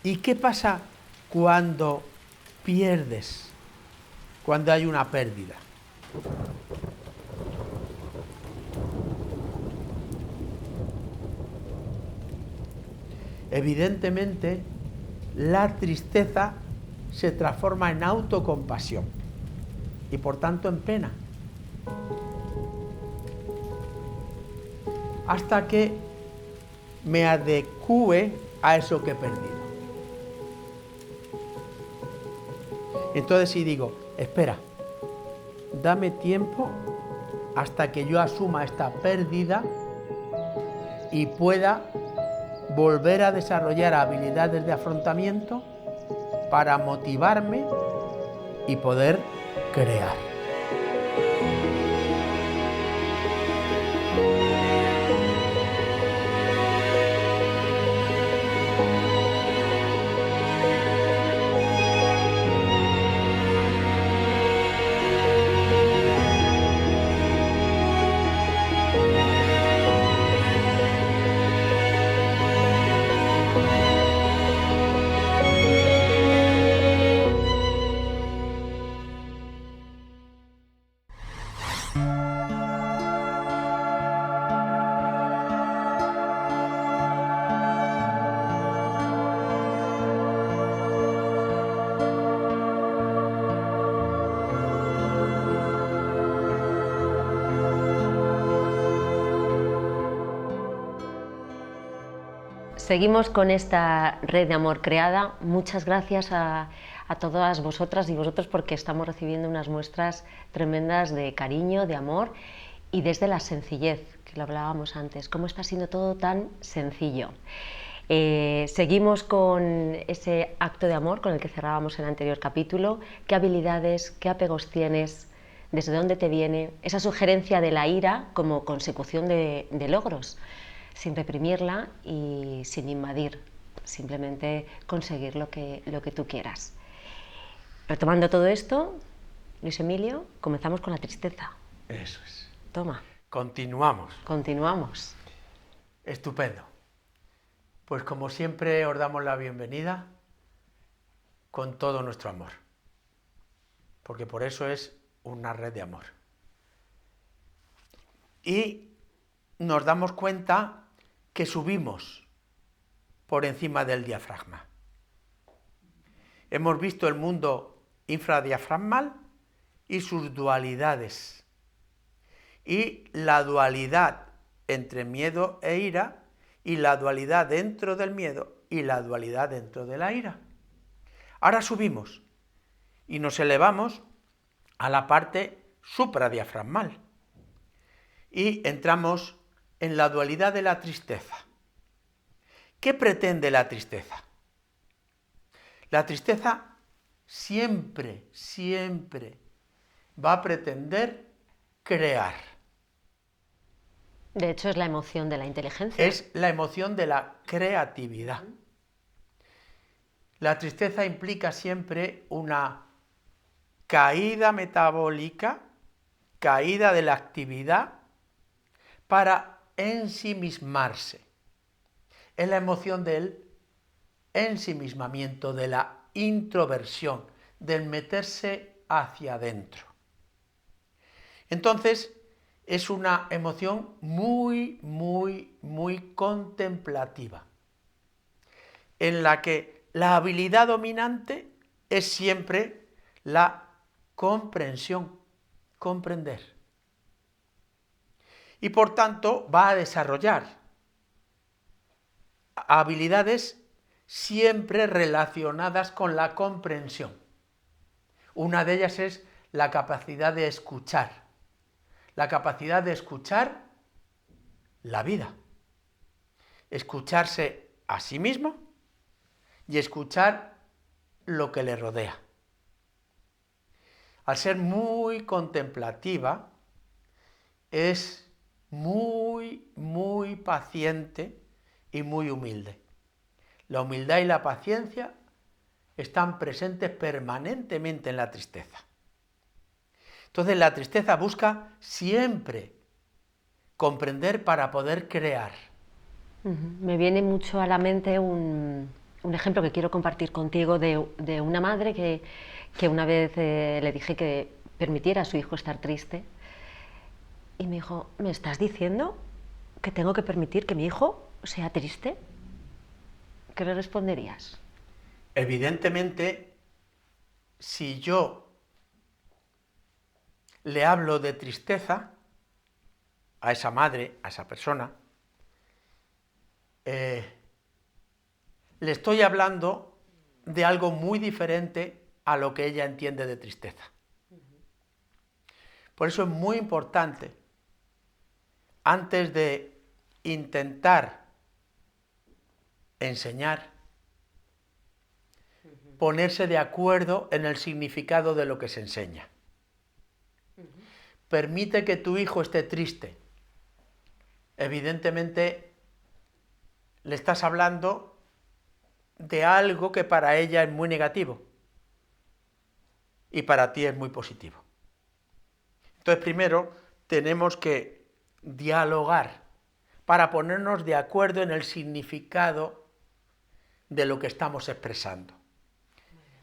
¿Y qué pasa cuando pierdes, cuando hay una pérdida? Evidentemente, la tristeza se transforma en autocompasión y por tanto en pena. Hasta que me adecúe a eso que he perdido. Entonces si digo, espera, dame tiempo hasta que yo asuma esta pérdida y pueda volver a desarrollar habilidades de afrontamiento para motivarme y poder crear. Seguimos con esta red de amor creada. Muchas gracias a todas vosotras y vosotros porque estamos recibiendo unas muestras tremendas de cariño, de amor y desde la sencillez, que lo hablábamos antes, cómo está siendo todo tan sencillo. Seguimos con ese acto de amor con el que cerrábamos en el anterior capítulo. ¿Qué habilidades, qué apegos tienes? ¿Desde dónde te viene? Esa sugerencia de la ira como consecución de logros, sin reprimirla y sin invadir, simplemente conseguir lo que tú quieras. Retomando todo esto, Luis Emilio, comenzamos con la tristeza. Eso es. Toma. Continuamos. Continuamos. Estupendo. Pues como siempre os damos la bienvenida con todo nuestro amor, porque por eso es una red de amor. Y nos damos cuenta que subimos por encima del diafragma. Hemos visto el mundo infradiafragmal y sus dualidades. Y la dualidad entre miedo e ira, y la dualidad dentro del miedo y la dualidad dentro de la ira. Ahora subimos y nos elevamos a la parte supradiafragmal y entramos en la dualidad de la tristeza. ¿Qué pretende la tristeza? La tristeza siempre va a pretender crear. De hecho, es la emoción de la inteligencia. Es la emoción de la creatividad. La tristeza implica siempre una caída metabólica, caída de la actividad para ensimismarse. Es la emoción del ensimismamiento, de la introversión, del meterse hacia adentro. Entonces, es una emoción muy contemplativa, en la que la habilidad dominante es siempre la comprensión, comprender. Y por tanto va a desarrollar habilidades siempre relacionadas con la comprensión. Una de ellas es la capacidad de escuchar. La capacidad de escuchar la vida. Escucharse a sí mismo y escuchar lo que le rodea. Al ser muy contemplativa, es muy paciente y muy humilde. La humildad y la paciencia están presentes permanentemente en la tristeza. Entonces la tristeza busca siempre comprender para poder crear. Me viene mucho a la mente un un ejemplo que quiero compartir contigo de una madre que una vez le dije que permitiera a su hijo estar triste y me dijo, ¿me estás diciendo que tengo que permitir que mi hijo sea triste? ¿Qué le responderías? Evidentemente, si yo le hablo de tristeza a esa madre, a esa persona, le estoy hablando de algo muy diferente a lo que ella entiende de tristeza. Por eso es muy importante, antes de intentar enseñar, ponerse de acuerdo en el significado de lo que se enseña. Permite que tu hijo esté triste. Evidentemente, le estás hablando de algo que para ella es muy negativo y para ti es muy positivo. Entonces, primero tenemos que dialogar para ponernos de acuerdo en el significado de lo que estamos expresando.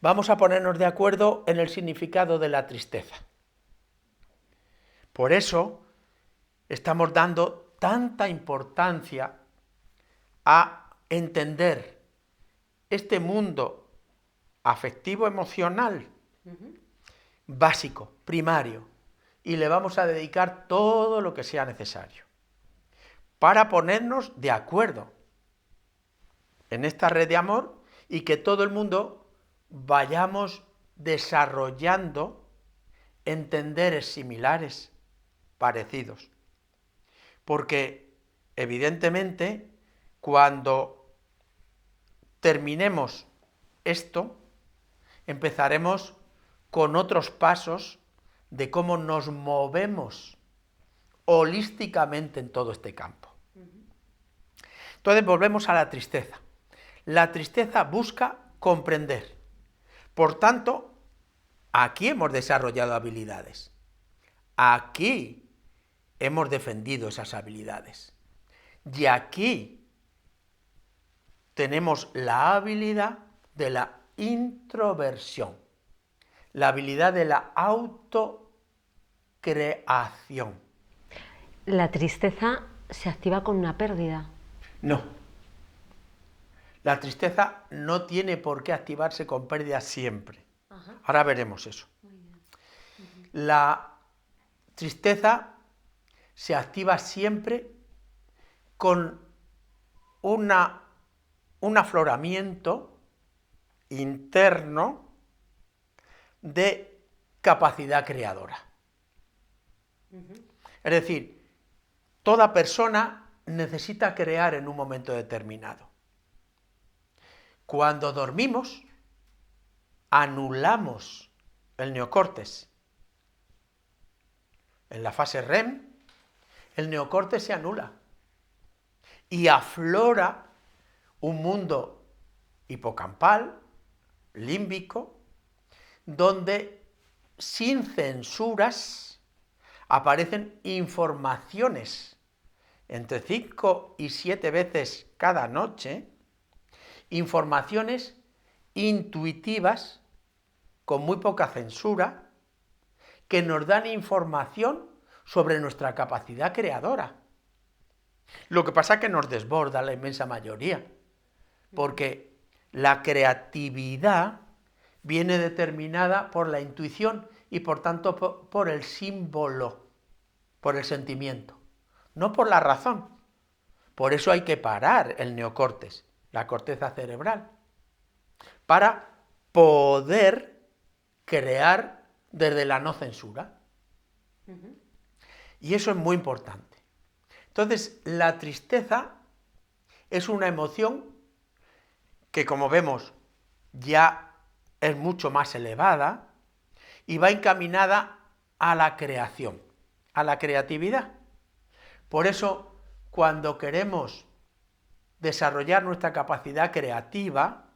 Vamos a ponernos de acuerdo en el significado de la tristeza. Por eso estamos dando tanta importancia a entender este mundo afectivo-emocional básico, primario, y le vamos a dedicar todo lo que sea necesario para ponernos de acuerdo en esta red de amor y que todo el mundo vayamos desarrollando entenderes similares, parecidos. Porque, evidentemente, cuando terminemos esto, empezaremos con otros pasos de cómo nos movemos holísticamente en todo este campo. Entonces volvemos a la tristeza. La tristeza busca comprender. Por tanto, aquí hemos desarrollado habilidades. Aquí hemos defendido esas habilidades. Y aquí tenemos la habilidad de la introversión, la habilidad de la autocreación. ¿La tristeza se activa con una pérdida? No. La tristeza no tiene por qué activarse con pérdida siempre. Ajá. Ahora veremos eso. La tristeza se activa siempre con un afloramiento interno de capacidad creadora. Es decir, toda persona necesita crear en un momento determinado. Cuando dormimos, anulamos el neocórtex. En la fase REM, el neocórtex se anula y aflora un mundo hipocampal, límbico, donde sin censuras aparecen informaciones entre 5 y 7 veces cada noche, informaciones intuitivas con muy poca censura que nos dan información sobre nuestra capacidad creadora. Lo que pasa es que nos desborda la inmensa mayoría, porque la creatividad viene determinada por la intuición y por tanto por el símbolo, por el sentimiento, no por la razón. Por eso hay que parar el neocórtex, la corteza cerebral, para poder crear desde la no censura. Y eso es muy importante. Entonces, la tristeza es una emoción que, como vemos, ya es mucho más elevada y va encaminada a la creación, a la creatividad. Por eso, cuando queremos desarrollar nuestra capacidad creativa,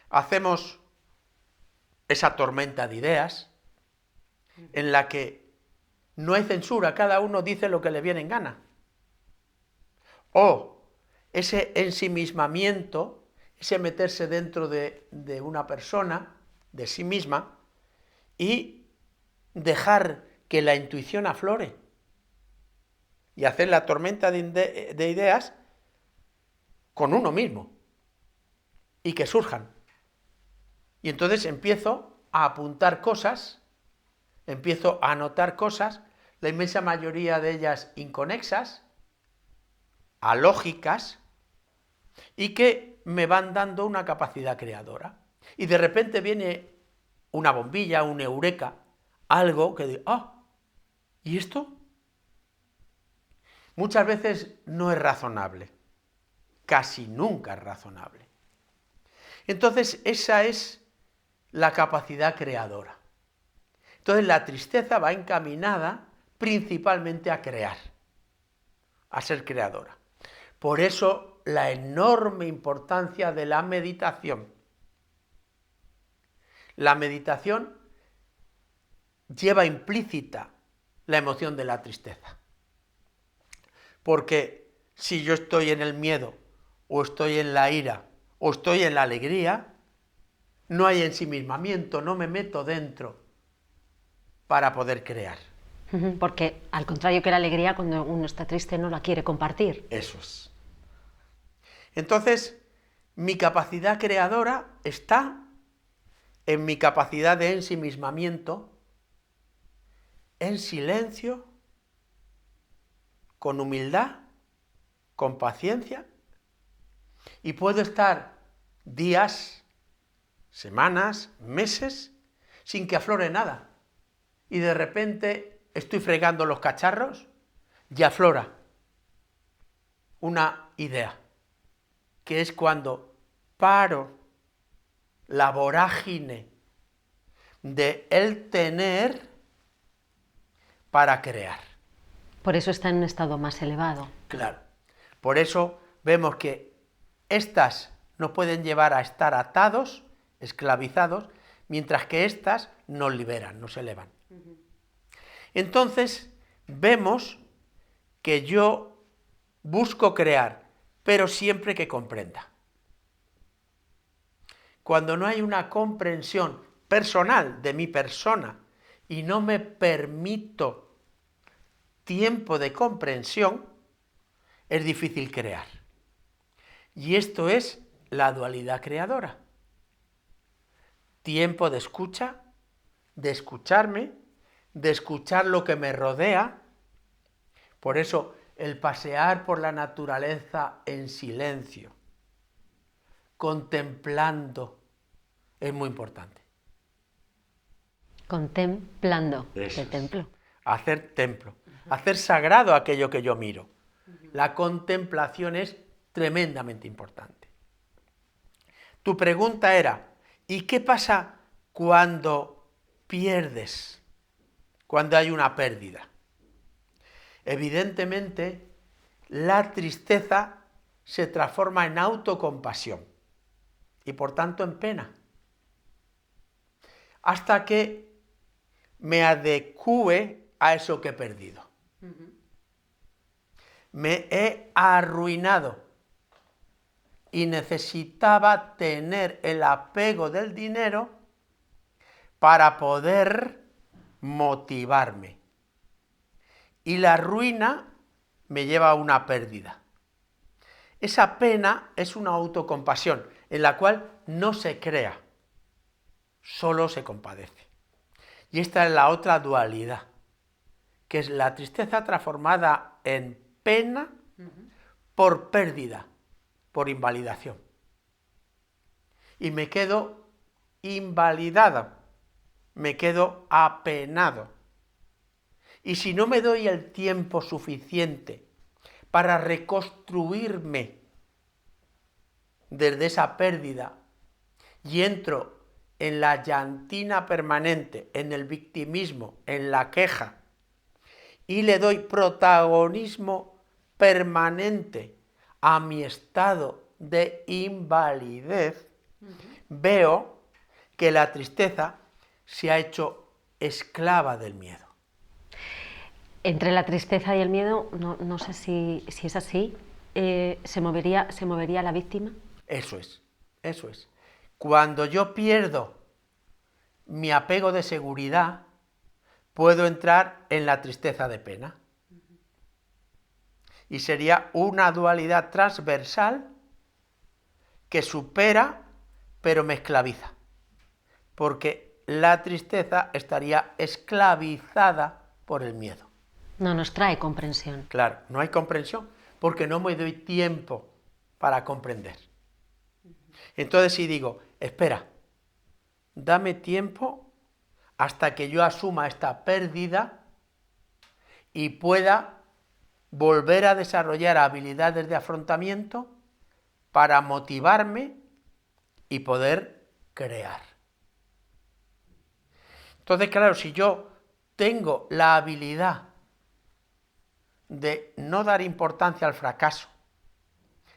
hacemos esa tormenta de ideas en la que no hay censura, cada uno dice lo que le viene en gana. O ese ensimismamiento ese meterse dentro de una persona, de sí misma, y dejar que la intuición aflore y hacer la tormenta de ideas con uno mismo y que surjan. Y entonces empiezo a apuntar cosas, empiezo a anotar cosas, la inmensa mayoría de ellas inconexas, alógicas, y que me van dando una capacidad creadora. Y de repente viene una bombilla, un eureka, algo que digo, ¡ah! ¿Y esto? Muchas veces no es razonable, casi nunca es razonable. Entonces esa es la capacidad creadora. Entonces la tristeza va encaminada principalmente a crear, a ser creadora. Por eso la enorme importancia de la meditación. La meditación lleva implícita la emoción de la tristeza. Porque si yo estoy en el miedo, o estoy en la ira, o estoy en la alegría, no hay ensimismamiento, no me meto dentro para poder crear. Porque al contrario que la alegría, cuando uno está triste no la quiere compartir. Eso es. Entonces, mi capacidad creadora está en mi capacidad de ensimismamiento, en silencio, con humildad, con paciencia, y puedo estar días, semanas, meses, sin que aflore nada. Y de repente estoy fregando los cacharros y aflora una idea, que es cuando paro la vorágine de el tener para crear. Por eso está en un estado más elevado. Claro. Por eso vemos que estas nos pueden llevar a estar atados, esclavizados, mientras que estas nos liberan, nos elevan. Entonces vemos que yo busco crear, pero siempre que comprenda. Cuando no hay una comprensión personal de mi persona y no me permito tiempo de comprensión, es difícil crear. Y esto es la dualidad creadora. Tiempo de escucha, de escucharme, de escuchar lo que me rodea. Por eso el pasear por la naturaleza en silencio, contemplando, es muy importante. Contemplando el templo. Hacer templo, hacer sagrado aquello que yo miro. La contemplación es tremendamente importante. Tu pregunta era, ¿y qué pasa cuando pierdes? Cuando hay una pérdida. Evidentemente, la tristeza se transforma en autocompasión y por tanto en pena. Hasta que me adecúe a eso que he perdido. Me he arruinado y necesitaba tener el apego del dinero para poder motivarme. Y la ruina me lleva a una pérdida. Esa pena es una autocompasión en la cual no se crea, solo se compadece. Y esta es la otra dualidad, que es la tristeza transformada en pena por pérdida, por invalidación. Y me quedo invalidado, me quedo apenado. Y si no me doy el tiempo suficiente para reconstruirme desde esa pérdida y entro en la llantina permanente, en el victimismo, en la queja, y le doy protagonismo permanente a mi estado de invalidez, veo que la tristeza se ha hecho esclava del miedo. Entre la tristeza y el miedo, no sé si es así, ¿se movería la víctima? Eso es. Eso es. Cuando yo pierdo mi apego de seguridad, puedo entrar en la tristeza de pena. Y sería una dualidad transversal que supera, pero me esclaviza. Porque la tristeza estaría esclavizada por el miedo. No nos trae comprensión. Claro, no hay comprensión, porque no me doy tiempo para comprender. Entonces si digo, espera, dame tiempo hasta que yo asuma esta pérdida y pueda volver a desarrollar habilidades de afrontamiento para motivarme y poder crear. Entonces, claro, si yo tengo la habilidad de no dar importancia al fracaso,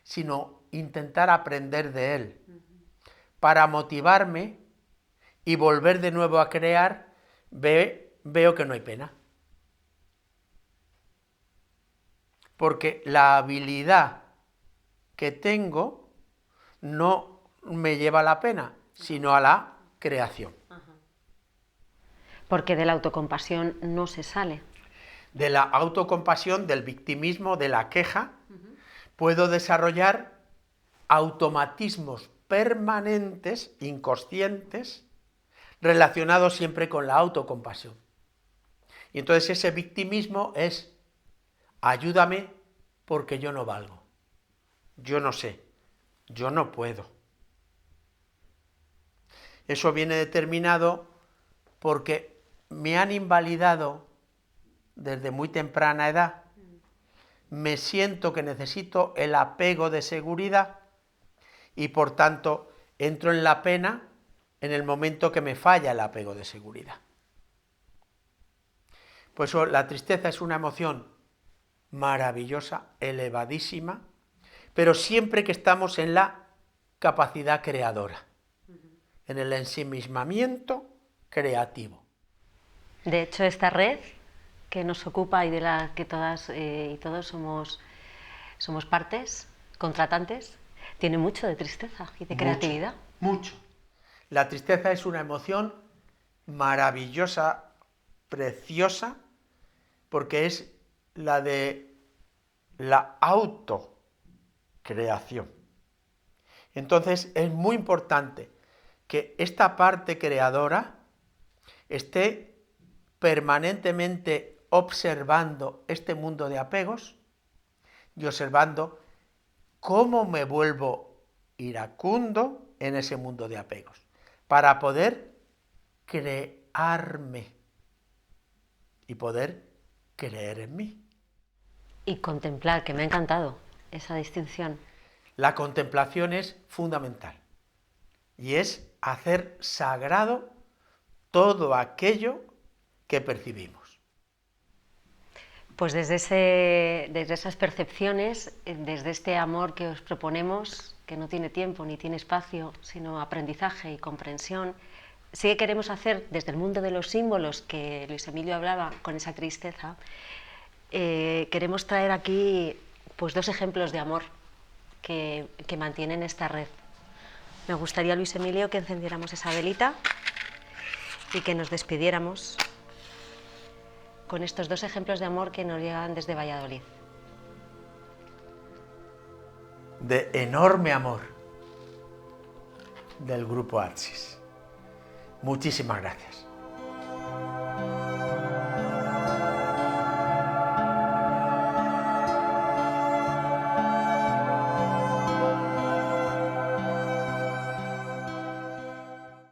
sino intentar aprender de él, para motivarme y volver de nuevo a crear, veo que no hay pena. Porque la habilidad que tengo no me lleva a la pena, sino a la creación. Porque de la autocompasión no se sale. De la autocompasión, del victimismo, de la queja, puedo desarrollar automatismos permanentes, inconscientes, relacionados siempre con la autocompasión. Y entonces ese victimismo es, ayúdame porque yo no valgo, yo no sé, yo no puedo. Eso viene determinado porque me han invalidado desde muy temprana edad, me siento que necesito el apego de seguridad y por tanto entro en la pena en el momento que me falla el apego de seguridad. Por eso la tristeza es una emoción maravillosa, elevadísima, pero siempre que estamos en la capacidad creadora, en el ensimismamiento creativo. De hecho, esta red que nos ocupa y de la que todas y todos somos partes, contratantes, tiene mucho de tristeza y de creatividad. Mucho. La tristeza es una emoción maravillosa, preciosa, porque es la de la autocreación. Entonces es muy importante que esta parte creadora esté permanentemente observando este mundo de apegos y observando cómo me vuelvo iracundo en ese mundo de apegos, para poder crearme y poder creer en mí. Y contemplar, que me ha encantado esa distinción. La contemplación es fundamental y es hacer sagrado todo aquello que percibimos. Pues desde esas percepciones, desde este amor que os proponemos, que no tiene tiempo ni tiene espacio, sino aprendizaje y comprensión, sí que queremos hacer desde el mundo de los símbolos que Luis Emilio hablaba con esa tristeza, queremos traer aquí pues 2 ejemplos de amor que mantienen esta red. Me gustaría, Luis Emilio, que encendiéramos esa velita y que nos despidiéramos con estos 2 ejemplos de amor que nos llegan desde Valladolid. De enorme amor del Grupo Atsis. Muchísimas gracias.